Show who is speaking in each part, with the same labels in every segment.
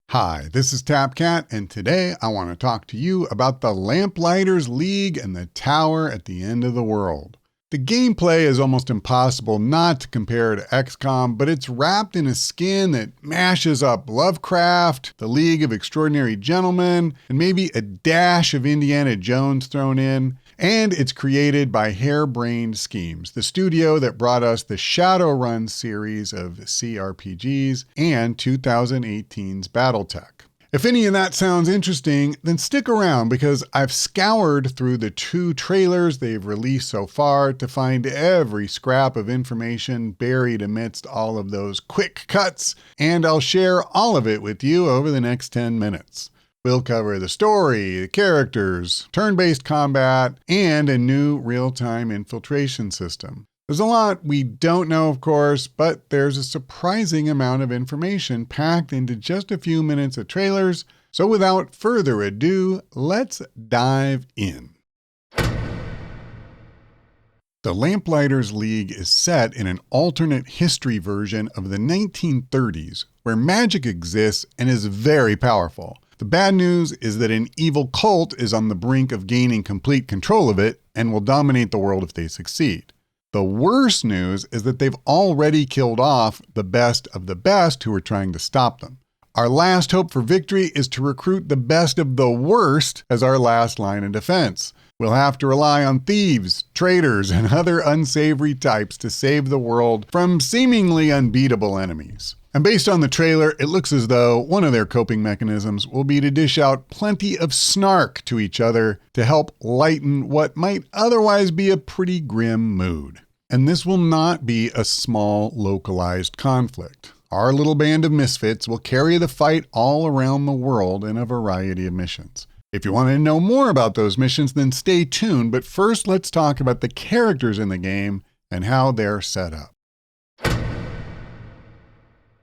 Speaker 1: Hi, this is TapCat, and today I want to talk to you about the Lamplighters League and the tower at the end of the world. The gameplay is almost impossible not to compare to XCOM, but it's wrapped in a skin that mashes up Lovecraft, the League of Extraordinary Gentlemen, and maybe a dash of Indiana Jones thrown in. And it's created by Harebrained Schemes, the studio that brought us the Shadowrun series of CRPGs and 2018's BATTLETECH. If any of that sounds interesting, then stick around because I've scoured through the 2 trailers they've released so far to find every scrap of information buried amidst all of those quick cuts, and I'll share all of it with you over the next 10 minutes. We'll cover the story, the characters, turn-based combat, and a new real-time infiltration system. There's a lot we don't know, of course, but there's a surprising amount of information packed into just a few minutes of trailers. So without further ado, let's dive in. The Lamplighters League is set in an alternate history version of the 1930s, where magic exists and is very powerful. The bad news is that an evil cult is on the brink of gaining complete control of it and will dominate the world if they succeed. The worst news is that they've already killed off the best of the best who are trying to stop them. Our last hope for victory is to recruit the best of the worst as our last line of defense. We'll have to rely on thieves, traitors, and other unsavory types to save the world from seemingly unbeatable enemies. And based on the trailer, it looks as though one of their coping mechanisms will be to dish out plenty of snark to each other to help lighten what might otherwise be a pretty grim mood. And this will not be a small, localized conflict. Our little band of misfits will carry the fight all around the world in a variety of missions. If you want to know more about those missions, then stay tuned, but first let's talk about the characters in the game and how they're set up.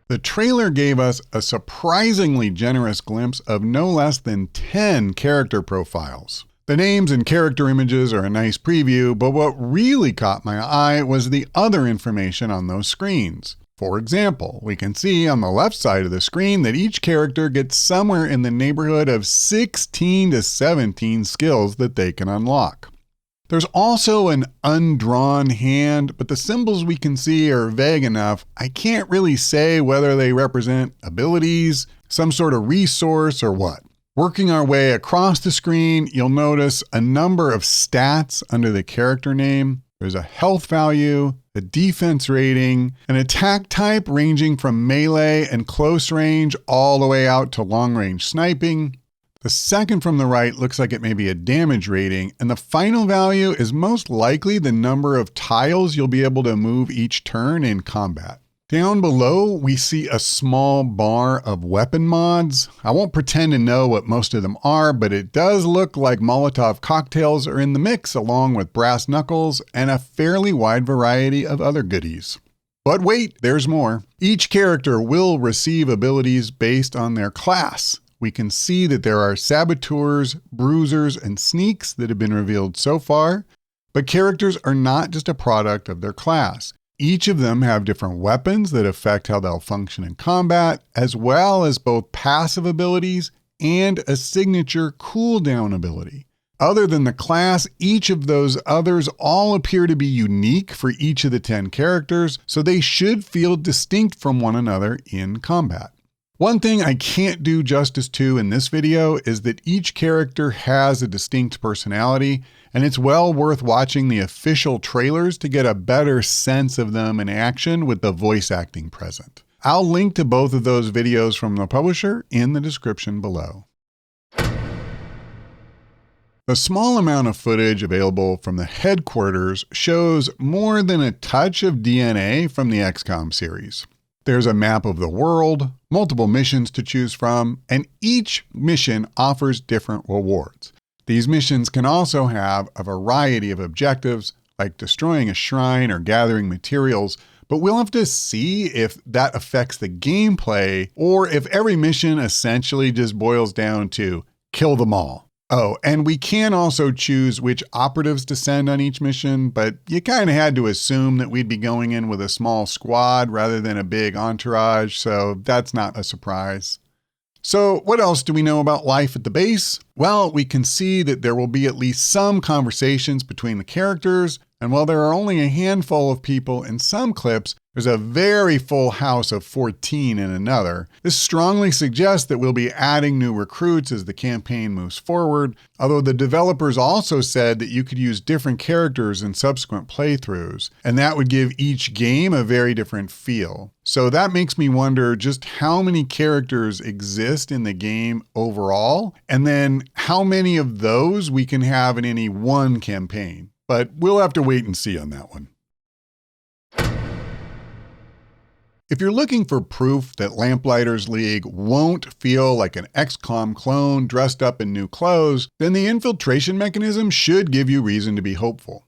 Speaker 1: The trailer gave us a surprisingly generous glimpse of no less than 10 character profiles. The names and character images are a nice preview, but what really caught my eye was the other information on those screens. For example, we can see on the left side of the screen that each character gets somewhere in the neighborhood of 16 to 17 skills that they can unlock. There's also an undrawn hand, but the symbols we can see are vague enough, I can't really say whether they represent abilities, some sort of resource, or what. Working our way across the screen, you'll notice a number of stats under the character name. There's a health value, a defense rating, an attack type ranging from melee and close range all the way out to long-range sniping. The second from the right looks like it may be a damage rating, and the final value is most likely the number of tiles you'll be able to move each turn in combat. Down below, we see a small bar of weapon mods. I won't pretend to know what most of them are, but it does look like Molotov cocktails are in the mix, along with brass knuckles and a fairly wide variety of other goodies. But wait, there's more. Each character will receive abilities based on their class. We can see that there are saboteurs, bruisers, and sneaks that have been revealed so far, but characters are not just a product of their class. Each of them have different weapons that affect how they'll function in combat, as well as both passive abilities and a signature cooldown ability. Other than the class, each of those others all appear to be unique for each of the 10 characters, so they should feel distinct from one another in combat. One thing I can't do justice to in this video is that each character has a distinct personality, and it's well worth watching the official trailers to get a better sense of them in action with the voice acting present. I'll link to both of those videos from the publisher in the description below. The small amount of footage available from the headquarters shows more than a touch of DNA from the XCOM series. There's a map of the world, multiple missions to choose from, and each mission offers different rewards. These missions can also have a variety of objectives, like destroying a shrine or gathering materials, but we'll have to see if that affects the gameplay or if every mission essentially just boils down to kill them all. Oh, and we can also choose which operatives to send on each mission, but you kind of had to assume that we'd be going in with a small squad rather than a big entourage, so that's not a surprise. So what else do we know about life at the base? Well, we can see that there will be at least some conversations between the characters, and while there are only a handful of people in some clips, there's a very full house of 14 in another. This strongly suggests that we'll be adding new recruits as the campaign moves forward, although the developers also said that you could use different characters in subsequent playthroughs, and that would give each game a very different feel. So that makes me wonder just how many characters exist in the game overall, and then how many of those we can have in any one campaign. But we'll have to wait and see on that one. If you're looking for proof that Lamplighters League won't feel like an XCOM clone dressed up in new clothes, then the infiltration mechanism should give you reason to be hopeful.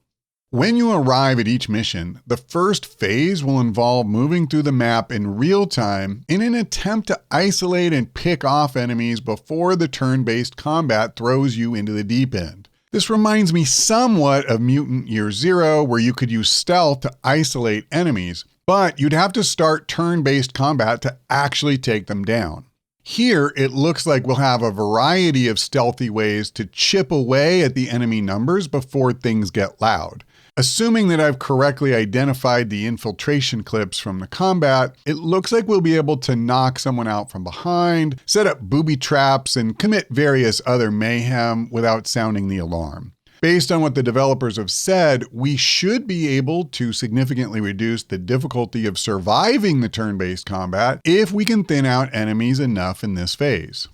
Speaker 1: When you arrive at each mission, the first phase will involve moving through the map in real time in an attempt to isolate and pick off enemies before the turn-based combat throws you into the deep end. This reminds me somewhat of Mutant Year Zero, where you could use stealth to isolate enemies, but you'd have to start turn-based combat to actually take them down. Here, it looks like we'll have a variety of stealthy ways to chip away at the enemy numbers before things get loud. Assuming that I've correctly identified the infiltration clips from the combat, it looks like we'll be able to knock someone out from behind, set up booby traps, and commit various other mayhem without sounding the alarm. Based on what the developers have said, we should be able to significantly reduce the difficulty of surviving the turn-based combat if we can thin out enemies enough in this phase.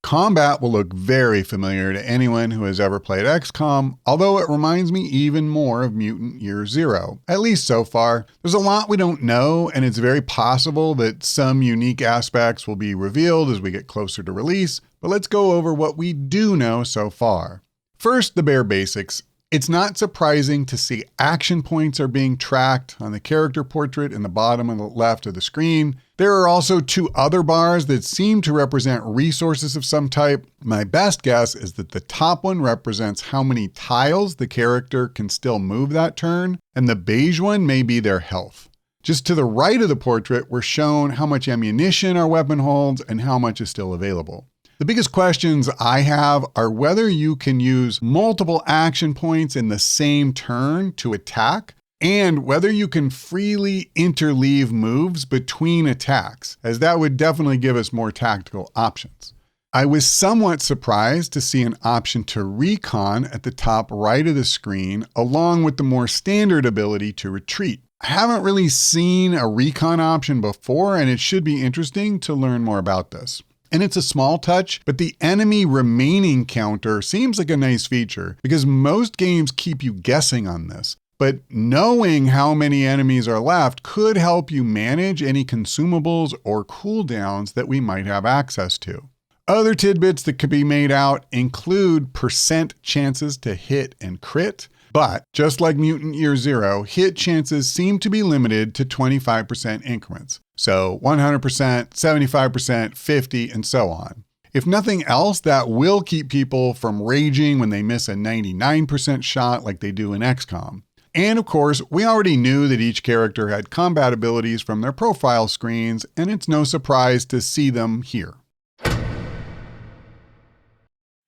Speaker 1: Combat will look very familiar to anyone who has ever played XCOM, although it reminds me even more of Mutant Year Zero, at least so far. There's a lot we don't know, and it's very possible that some unique aspects will be revealed as we get closer to release, but let's go over what we do know so far. First, the bare basics. It's not surprising to see action points are being tracked on the character portrait in the bottom of the left of the screen. There are also two other bars that seem to represent resources of some type. My best guess is that the top one represents how many tiles the character can still move that turn, and the beige one may be their health. Just to the right of the portrait, we're shown how much ammunition our weapon holds and how much is still available. The biggest questions I have are whether you can use multiple action points in the same turn to attack, and whether you can freely interleave moves between attacks, as that would definitely give us more tactical options. I was somewhat surprised to see an option to recon at the top right of the screen, along with the more standard ability to retreat. I haven't really seen a recon option before, and it should be interesting to learn more about this. And it's a small touch, but the enemy remaining counter seems like a nice feature because most games keep you guessing on this. But knowing how many enemies are left could help you manage any consumables or cooldowns that we might have access to. Other tidbits that could be made out include % chances to hit and crit. But just like Mutant Year Zero, hit chances seem to be limited to 25% increments. So 100%, 75%, 50%, and so on. If nothing else, that will keep people from raging when they miss a 99% shot like they do in XCOM. And of course, we already knew that each character had combat abilities from their profile screens, and it's no surprise to see them here.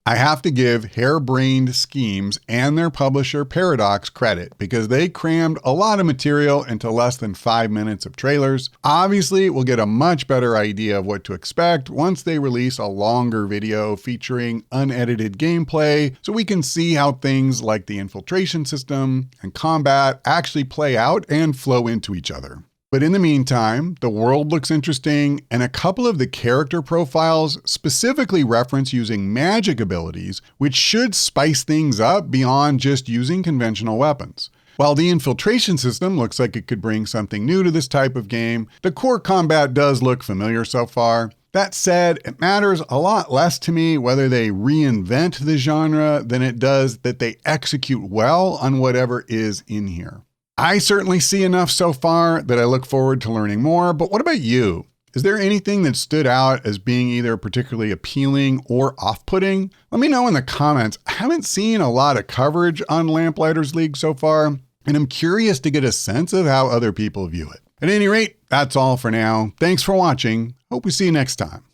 Speaker 1: I have to give Harebrained Schemes and their publisher Paradox credit because they crammed a lot of material into less than 5 minutes of trailers. Obviously, we'll get a much better idea of what to expect once they release a longer video featuring unedited gameplay so we can see how things like the infiltration system and combat actually play out and flow into each other. But in the meantime, the world looks interesting, and a couple of the character profiles specifically reference using magic abilities, which should spice things up beyond just using conventional weapons. While the infiltration system looks like it could bring something new to this type of game, the core combat does look familiar so far. That said, it matters a lot less to me whether they reinvent the genre than it does that they execute well on whatever is in here. I certainly see enough so far that I look forward to learning more, but what about you? Is there anything that stood out as being either particularly appealing or off-putting? Let me know in the comments. I haven't seen a lot of coverage on Lamplighters League so far, and I'm curious to get a sense of how other people view it. At any rate, that's all for now. Thanks for watching. Hope we see you next time.